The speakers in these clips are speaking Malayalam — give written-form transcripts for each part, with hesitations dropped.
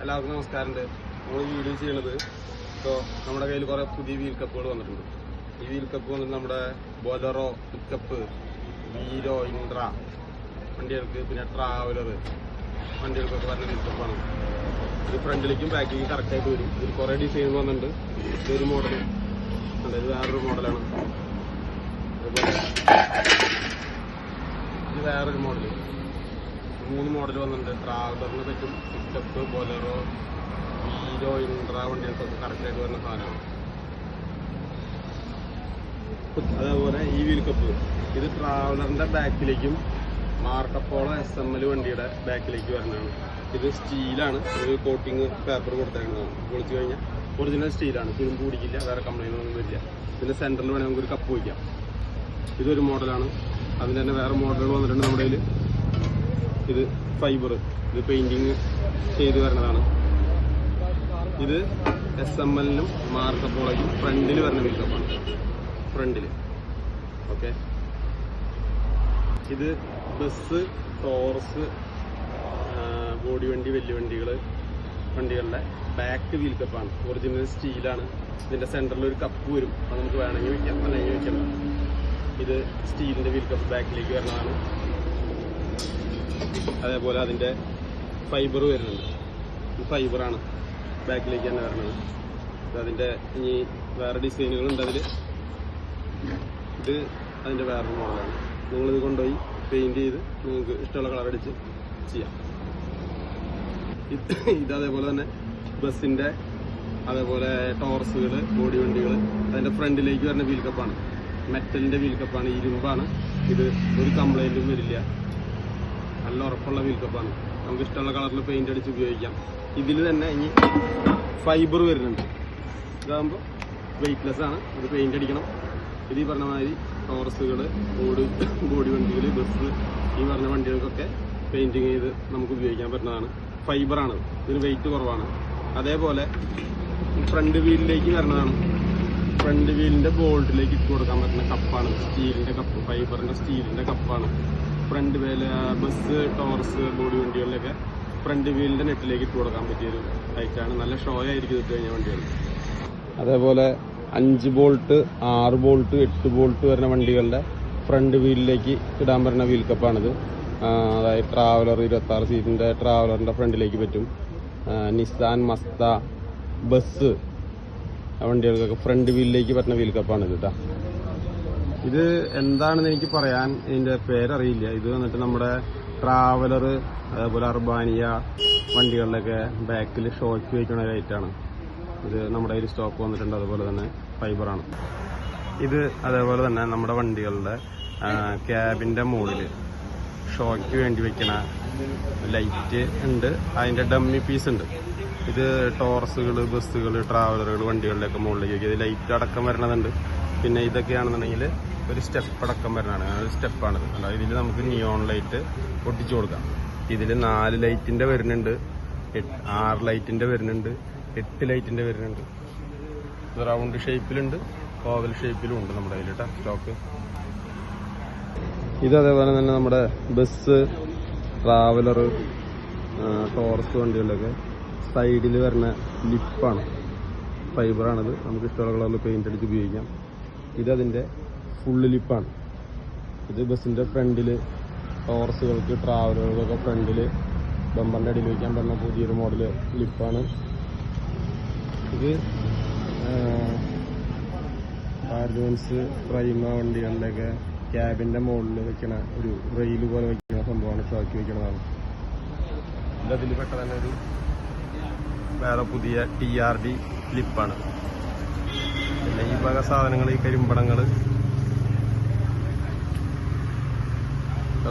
എല്ലാവർക്കും നമസ്കാരമുണ്ട്. നമ്മൾ ഈ വീഡിയോ ചെയ്യണത് ഇപ്പോൾ നമ്മുടെ കയ്യിൽ കുറേ പുതിയ വീൽ കപ്പുകൾ വന്നിട്ടുണ്ട്. ഈ വീൽ കപ്പ് വന്നിട്ട് നമ്മുടെ ബൊലറോ, പിക്കപ്പ്, വീരോ, ഇൻട്ര വണ്ടികൾക്ക്, പിന്നെ ട്രാവലർ വണ്ടികൾക്കൊക്കെ വരുന്ന വീൽ കപ്പാണ്. ഇത് ഫ്രണ്ടിലേക്കും ബാക്കിലേക്കും കറക്റ്റായിട്ട് വരും. ഇതിൽ കുറേ ഡിസൈൻ വന്നിട്ടുണ്ട്. ഇതൊരു മോഡൽ ഉണ്ട്, ഇത് വേറൊരു മോഡലാണ്. അതുപോലെ ഇത് വേറൊരു മോഡൽ, 3 മോഡൽ വന്നിട്ടുണ്ട്. ട്രാവലറിന് പറ്റും, പിക്കപ്പ്, ബൊലറോ, വീരോ, ഇൻട്ര വണ്ടികൾക്കൊക്കെ കറക്റ്റായിട്ട് വരുന്ന സാധനമാണ്. അതേപോലെ ഈ വീൽ കപ്പ് ഇത് ട്രാവലറിൻ്റെ ബാക്കിലേക്കും മാർക്കപ്പോളോ SML വണ്ടിയുടെ ബാക്കിലേക്ക് വരുന്നതാണ്. ഇത് സ്റ്റീലാണ്, ഒരു കോട്ടിങ് പേപ്പർ കൊടുത്തേക്കുന്നതാണ്. പൊളിച്ചു കഴിഞ്ഞാൽ ഒറിജിനൽ സ്റ്റീലാണ്, തുരുമ്പ് പിടിക്കില്ല, വേറെ കംപ്ലൈൻ്റ് ഒന്നും വരില്ല. ഇതിൻ്റെ സെൻറ്ററിൽ വേണമെങ്കിൽ നമുക്കൊരു കപ്പ് വയ്ക്കാം. ഇതൊരു മോഡലാണ്. അതിൻ്റെ തന്നെ വേറെ മോഡലുകൾ വന്നിട്ടുണ്ട് നമ്മുടെ കയ്യിൽ. ഇത് ഫൈബർ, ഇത് പെയിൻറ്റിങ് ചെയ്ത് വരുന്നതാണ്. ഇത് SMLനും മാർക്കപ്പോളയ്ക്കും ഫ്രണ്ടിൽ വരുന്ന വീൽ കപ്പാണ്. ഫ്രണ്ടിൽ ഓക്കെ. ഇത് ബസ്, ടോറസ്, ബോഡി വണ്ടി, വലിയ വണ്ടികളുടെ ബാക്ക് വീൽ കപ്പാണ്. ഒറിജിനൽ സ്റ്റീലാണ്. ഇതിൻ്റെ സെൻറ്ററിൽ ഒരു കപ്പ് വരും, അത് നമുക്ക് വേണമെങ്കിൽ വയ്ക്കാം, അല്ലെങ്കിൽ വയ്ക്കാം. ഇത് സ്റ്റീലിൻ്റെ വീൽ കപ്പ് ബാക്കിലേക്ക് വരുന്നതാണ്. അതേപോലെ അതിൻ്റെ ഫൈബർ വരുന്നുണ്ട്. ഈ ഫൈബറാണ് ബാക്കിലേക്ക് തന്നെ വരുന്നത്. അതിൻ്റെ ഇനി വേറെ ഡിസൈനുകളുണ്ട് അതിൽ. ഇത് അതിൻ്റെ വേറൊരു മോഡലാണ്. നിങ്ങളിത് കൊണ്ടുപോയി പെയിൻറ്റ് ചെയ്ത് നിങ്ങൾക്ക് ഇഷ്ടമുള്ള കളർ അടിച്ച് ചെയ്യാം. ഇത് അതേപോലെ തന്നെ ബസ്സിൻ്റെ, അതേപോലെ ടോറസുകൾ, ബോഡി വണ്ടികൾ, അതിൻ്റെ ഫ്രണ്ടിലേക്ക് വരുന്ന വീൽ കപ്പാണ്. മെറ്റലിൻ്റെ വീൽ കപ്പാണ്, ഇരുമ്പാണ്. ഇത് ഒരു കംപ്ലൈൻറ്റും വരില്ല, നല്ല ഉറപ്പുള്ള വീൽ കപ്പാണ്. നമുക്ക് ഇഷ്ടമുള്ള കളറിൽ പെയിൻ്റ് അടിച്ച് ഉപയോഗിക്കാം. ഇതിൽ തന്നെ ഇനി ഫൈബർ വരുന്നുണ്ട്. ഇതാകുമ്പോൾ വെയ്റ്റ്ലെസ് ആണ്, ഇത് പെയിൻ്റ് അടിക്കണം. ഇത് ഈ പറഞ്ഞ മാതിരി ടോറസുകൾ, ബോഡി വണ്ടികൾ, ബസ്, ഈ പറഞ്ഞ വണ്ടികൾക്കൊക്കെ പെയിൻറ്റിങ് ചെയ്ത് നമുക്ക് ഉപയോഗിക്കാൻ പറ്റുന്നതാണ്. ഫൈബറാണ്, ഇതിന് വെയിറ്റ് കുറവാണ്. അതേപോലെ ഫ്രണ്ട് വീലിലേക്ക് വരുന്നതാണ്. ഫ്രണ്ട് വീലിൻ്റെ ബോൾട്ടിലേക്ക് ഇട്ട് കൊടുക്കാൻ പറ്റുന്ന കപ്പാണ്. സ്റ്റീലിൻ്റെ കപ്പ്, ഫൈബറിൻ്റെ സ്റ്റീലിൻ്റെ കപ്പാണ്. Front wheel bus, Taurus, body വണ്ടികളിലൊക്കെ ഫ്രണ്ട് വീലിൻ്റെ നെറ്റിലേക്ക് ഇട്ട് കൊടുക്കാൻ പറ്റിയൊരു ടൈറ്റാണ്. നല്ല ഷോ ആയിരിക്കും ഇട്ട് കഴിഞ്ഞ വണ്ടികൾ. അതേപോലെ 5 ബോൾട്ട്, 6 ബോൾട്ട്, 8 ബോൾട്ട് വരുന്ന വണ്ടികളുടെ ഫ്രണ്ട് വീലിലേക്ക് ഇടാൻ പറ്റുന്ന വീൽ കപ്പാണിത്. അതായത് ട്രാവലർ, 26 സീറ്റിൻ്റെ ട്രാവലറിൻ്റെ ഫ്രണ്ടിലേക്ക് പറ്റും. നിസാൻ, മസ്ത, ബസ് വണ്ടികൾക്കൊക്കെ ഫ്രണ്ട് വീലിലേക്ക് പറ്റുന്ന വീൽ കപ്പാണിത് കേട്ടോ. ഇത് എന്താണെന്ന് എനിക്ക് പറയാൻ ഇതിൻ്റെ പേരറിയില്ല. ഇത് വന്നിട്ട് നമ്മുടെ ട്രാവലർ, അതേപോലെ അർബാനിയ വണ്ടികളിലൊക്കെ ബാക്കിൽ ഷോയ്ക്ക് വയ്ക്കുന്ന ലൈറ്റാണ്. ഇത് നമ്മുടെ കയ്യിൽ സ്റ്റോക്ക് വന്നിട്ടുണ്ട്. അതുപോലെ തന്നെ ഫൈബറാണ് ഇത്. അതേപോലെ തന്നെ നമ്മുടെ വണ്ടികളുടെ ക്യാബിൻ്റെ മുകളിൽ ഷോയ്ക്ക് വേണ്ടി വെക്കുന്ന ലൈറ്റ് ഉണ്ട്. അതിൻ്റെ ഡമ്മി പീസ് ഉണ്ട്. ഇത് ടോറസുകൾ, ബസ്സുകൾ, ട്രാവലറുകൾ വണ്ടികളിലൊക്കെ മുകളിലേക്ക് വയ്ക്കുക. ഇത് ലൈറ്റ് അടക്കം വരണതുണ്ട്. പിന്നെ ഇതൊക്കെയാണെന്നുണ്ടെങ്കിൽ ഒരു സ്റ്റെപ്പ് അടക്കം വരണതാണ്. ഒരു സ്റ്റെപ്പാണിത്. അതായത് ഇതിൽ നമുക്ക് നിയോൺ ലൈറ്റ് ഒട്ടിച്ചു കൊടുക്കാം. ഇതിൽ 4 ലൈറ്റിൻ്റെ വരുന്നുണ്ട്, 6 ലൈറ്റിൻ്റെ വരുന്നുണ്ട്, 8 ലൈറ്റിൻ്റെ വരുന്നുണ്ട്. ഇത് റൗണ്ട് ഷേപ്പിലുണ്ട്, ഓവൽ ഷേപ്പിലും ഉണ്ട് നമ്മുടെ കയ്യിൽ കേട്ടോ സ്റ്റോക്ക്. ഇത് അതേപോലെ തന്നെ നമ്മുടെ ബസ്, ട്രാവലർ, ടോറസ് വണ്ടികളിലൊക്കെ സൈഡിൽ വരുന്ന ലിപ്പാണ്. ഫൈബറാണിത്. നമുക്ക് ഇഷ്ടമുള്ള കളറിൽ പെയിൻ്റ് അടിച്ച് ഉപയോഗിക്കാം. ഇതതിൻ്റെ ഫുള്ള് ലിപ്പാണ്. ഇത് ബസ്സിൻ്റെ ഫ്രണ്ടിൽ, ടോറസുകൾക്ക്, ട്രാവലറുകൾക്കൊക്കെ ഫ്രണ്ടിൽ ബമ്പറിൻ്റെ അടിയിൽ വയ്ക്കാൻ പറ്റുന്ന പുതിയൊരു മോഡൽ ലിപ്പാണ്. ഇത് അഡ്വാൻസ് പ്രൈമ വണ്ടികളിലൊക്കെ ക്യാബിൻ്റെ മുകളിൽ വെക്കണ ഒരു റെയിൽ പോലെ വയ്ക്കുന്ന സംഭവമാണ്, ഷോക്ക് വയ്ക്കുന്നതാണ്. ഇതിൽ പെട്ട തന്നെ ഒരു വേറെ പുതിയ TRD ലിപ്പാണ്. പിന്നെ ഈ വക സാധനങ്ങൾ, ഈ കരിമ്പടങ്ങൾ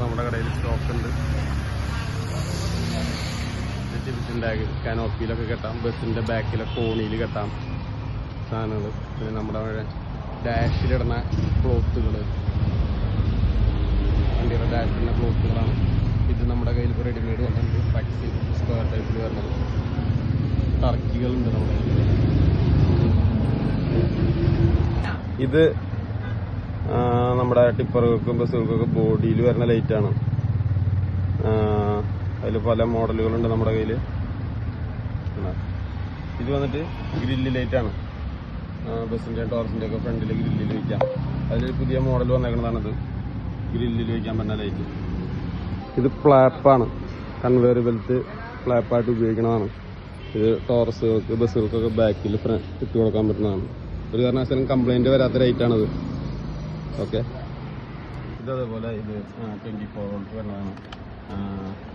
നമ്മുടെ കടയിൽ സ്റ്റോക്ക് ഉണ്ട്. കാനോപ്പിയിലൊക്കെ കെട്ടാം, ബസ്സിൻ്റെ ബാക്കിലെ കോണിയിൽ കെട്ടാം സാധനങ്ങൾ. പിന്നെ നമ്മുടെ ഡാഷിലിടുന്ന ക്ലോത്തുകൾ, വണ്ടിയുടെ ഡാഷിലിടുന്ന ക്ലോത്തുകളാണ്. ഇത് നമ്മുടെ കയ്യിൽ ഇപ്പോൾ റെഡിമെയ്ഡ് വന്നിട്ടുണ്ട്. ഫ്ലെക്സി സ്ക്വയർ ടൈപ്പിൽ വരുന്നത്. ടർക്കികളുണ്ട് നമ്മുടെ കയ്യിൽ. ഇത് നമ്മുടെ ടിപ്പറുകൾക്കും ബസ്സുകൾക്കൊക്കെ ബോഡിയിൽ വരുന്ന ലൈറ്റാണ്. അതിൽ പല മോഡലുകളുണ്ട് നമ്മുടെ കയ്യിൽ. ഇത് വന്നിട്ട് ഗ്രില്ല് ലൈറ്റാണ്. ബസ്സിൻ്റെയും ടോറസിൻ്റെ ഒക്കെ ഫ്രണ്ടിൽ ഗ്രില്ലിൽ വയ്ക്കാം. അതിലൊരു പുതിയ മോഡൽ വന്നേക്കുന്നതാണിത്, ഗ്രില്ലിൽ വയ്ക്കാൻ പറ്റുന്ന ലൈറ്റ്. ഇത് ഫ്ലാപ്പാണ്, കൺവെയർ ബെൽറ്റ് ഫ്ലാപ്പായിട്ട് ഉപയോഗിക്കുന്നതാണ്. ഇത് ടോറസുകൾക്ക് ബസ്സുകൾക്കൊക്കെ ബാക്കിൽ ഇട്ട് കൊടുക്കാൻ പറ്റുന്നതാണ്. ഒരു കാരണവശാലും കംപ്ലൈൻറ്റ് വരാത്ത ലൈറ്റാണിത്. ഓക്കെ, ഇതേപോലെ ഇത് 24 വോൾട്ട് വരുന്നതാണ്.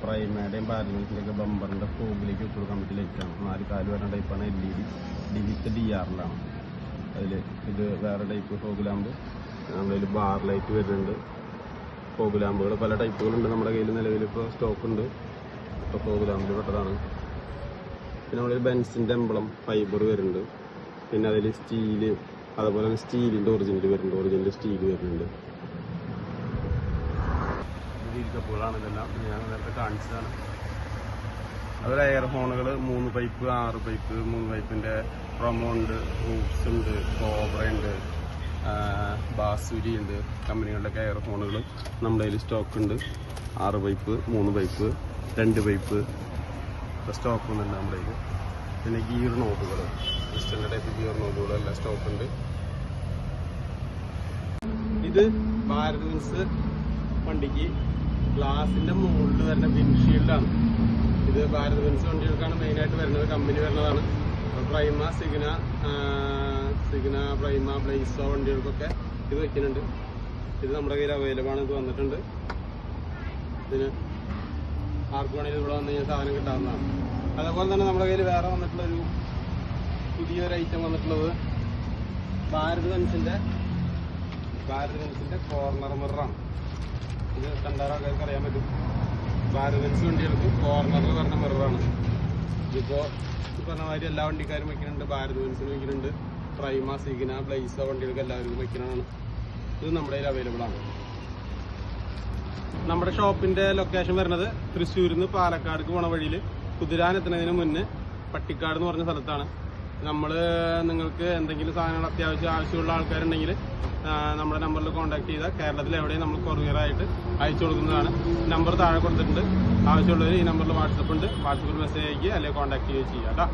പ്രൈമയുടെയും പാരലൽസിൻ്റെയൊക്കെ ബമ്പറിൻ്റെ ഫോഗിലേക്ക് ഇട്ട് കൊടുക്കാൻ പറ്റിയ ലൈറ്റാണ്. 4 കാല് വരുന്ന ടൈപ്പാണ്. LED വിത്ത് DRലാണ്. അതിൽ ഇത് വേറെ ടൈപ്പ് ഫോഗ് ലാമ്പ്. നമ്മുടെ കയ്യിൽ ബാർ ലൈറ്റ് വരുന്നുണ്ട്. ഫോഗ് ലാമ്പുകൾ പല ടൈപ്പുകളുണ്ട് നമ്മുടെ കയ്യിൽ. നിലവിൽ ഇപ്പോൾ സ്റ്റോക്കുണ്ട്. ഇപ്പോൾ ഫോഗ് ലാമ്പിൽ പെട്ടതാണ്. പിന്നെ നമ്മുടെ ബെൻസിൻ്റെ എംബ്ലം ഫൈബർ വരുന്നുണ്ട്. പിന്നെ അതിൽ സ്റ്റീല്, അതുപോലെ തന്നെ സ്റ്റീലിൻ്റെ ഒറിജിനൽ വരുന്നുണ്ട്. ഒറിജിനൽ സ്റ്റീൽ വരുന്നുണ്ട്. വീൽ കപ്പുകളാണ് ഇതെല്ലാം. ഞാൻ നേരത്തെ കാണിച്ചതാണ്. അതുപോലെ എയർ ഹോണുകൾ 3 പൈപ്പ്, 6 പൈപ്പ്, 3 പൈപ്പിൻ്റെ പ്രൊമോ ഉണ്ട്, റൂട്ട്സ് ഉണ്ട്, കോബ്ര ഉണ്ട്, ബാസുരി ഉണ്ട്. കമ്പനികളുടെയൊക്കെ എയർ ഹോണുകൾ നമ്മുടെ കയ്യിൽ സ്റ്റോക്ക് ഉണ്ട്. 6 പൈപ്പ്, 3 പൈപ്പ്, 2 പൈപ്പ് സ്റ്റോക്ക് ഒന്നുണ്ട് നമ്മുടെ കയ്യിൽ. പിന്നെ ഗിയർ നോബുകൾ, ക്രിസ്റ്റലിൻ്റെ ടൈപ്പ് ഗിയർ നോബുകളെല്ലാം സ്റ്റോക്ക് ഉണ്ട്. ഇത് ഭാരത് ബെൻസ് വണ്ടിക്ക് ഗ്ലാസിൻ്റെ മുകളിൽ വരുന്ന വിൻഷീൽഡാണ്. ഇത് ഭാരത് ബെൻസ് വണ്ടികൾക്കാണ് മെയിനായിട്ട് വരുന്നത്. കമ്പനി വരുന്നതാണ്. പ്രൈമ, സിഗ്ന, പ്രൈമ, ബ്ലേസോ വണ്ടികൾക്കൊക്കെ ഇത് വയ്ക്കുന്നുണ്ട്. ഇത് നമ്മുടെ കയ്യിൽ അവൈലബിൾ ആണ്. ഇത് വന്നിട്ടുണ്ട്. ഇതിന് ആർക്ക് വേണമെങ്കിലും ഇവിടെ വന്നു കഴിഞ്ഞാൽ സാധനം കിട്ടാവുന്നതാണ്. അതേപോലെ തന്നെ നമ്മുടെ കയ്യിൽ വേറെ വന്നിട്ടുള്ളൊരു പുതിയൊരു ഐറ്റം വന്നിട്ടുള്ളത് ഭാരത് ബെൻസിൻ്റെ കോർണർ മിററാണ്. ഇത് കണ്ടാൽ ആൾക്കാർക്ക് അറിയാൻ പറ്റും. ഭാരത് ബെൻസ് വണ്ടികൾക്ക് കോർണറിൽ വരുന്ന മിററാണ്. ഇതിപ്പോൾ പറഞ്ഞ മാതിരി എല്ലാ വണ്ടിക്കാരും വയ്ക്കുന്നുണ്ട്. ഭാരത് ബെൻസിന് വയ്ക്കുന്നുണ്ട്. പ്രൈമ, സിഗ്ന, ബ്ലേസോ വണ്ടികൾക്ക് എല്ലാവർക്കും വയ്ക്കുന്നതാണ്. ഇത് നമ്മുടെ കയ്യിൽ അവൈലബിൾ ആണ്. നമ്മുടെ ഷോപ്പിൻ്റെ ലൊക്കേഷൻ വരുന്നത് തൃശ്ശൂരിൽ നിന്ന് പാലക്കാട് പോണ വഴിയിൽ കുതിരാനെത്തുന്നതിന് മുന്നേ പട്ടിക്കാട് എന്ന് പറഞ്ഞ സ്ഥലത്താണ്. നിങ്ങൾക്ക് എന്തെങ്കിലും സാധനങ്ങൾ ആവശ്യമുള്ള ആൾക്കാരുണ്ടെങ്കിൽ നമ്മുടെ നമ്പറിൽ കോൺടാക്ട് ചെയ്താൽ കേരളത്തിൽ എവിടെയും നമ്മൾ കൊറിയറായിട്ട് അയച്ചു കൊടുക്കുന്നതാണ്. നമ്പർ താഴെ കൊടുത്തിട്ടുണ്ട്. ആവശ്യമുള്ളവർ ഈ നമ്പറിൽ വാട്സപ്പ് ഉണ്ട്. വാട്സപ്പിൽ മെസ്സേജ് അയക്കുക അല്ലെങ്കിൽ കോൺടാക്ട് ചെയ്യുകയും ചെയ്യാം കേട്ടോ.